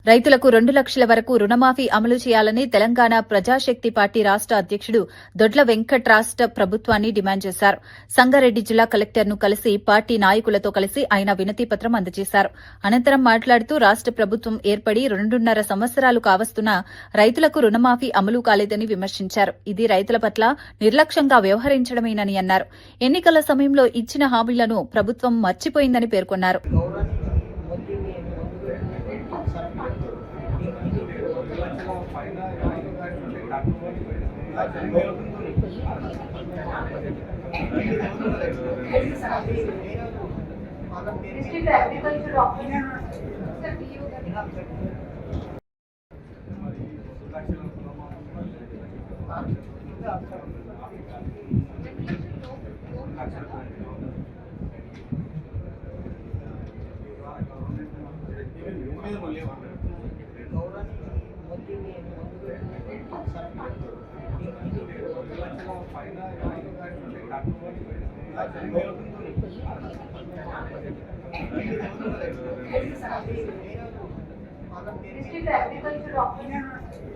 రైతులకు 2 లక్షల వరకు రుణమాఫీ అమలు చేయాలని తెలంగాణ ప్రజాశక్తి పార్టీ రాష్ట అధ్యక్షుడు దొడ్ల వెంకట్ రాష్ట ప్రభుత్వాన్ని డిమాండ్ చేశారు. సంగారెడ్డి జిల్లా కలెక్టర్ను కలిసి పార్టీ నాయకులతో కలిసి ఆయన వినతిపత్రం అందజేశారు. అనంతరం మాట్లాడుతూ రాష్ట ప్రభుత్వం ఏర్పడి 2.5 సంవత్సరాలు కావస్తున్నా రైతులకు రుణమాఫీ అమలు కాలేదని విమర్శించారు. ఇది రైతుల పట్ల నిర్లక్ష్యంగా వ్యవహరించడమేనని అన్నారు. ఎన్నికల సమయంలో ఇచ్చిన హామీలను ప్రభుత్వం మర్చిపోయిందని పేర్కొన్నారు. District Agriculture Officer, District Agriculture Officer.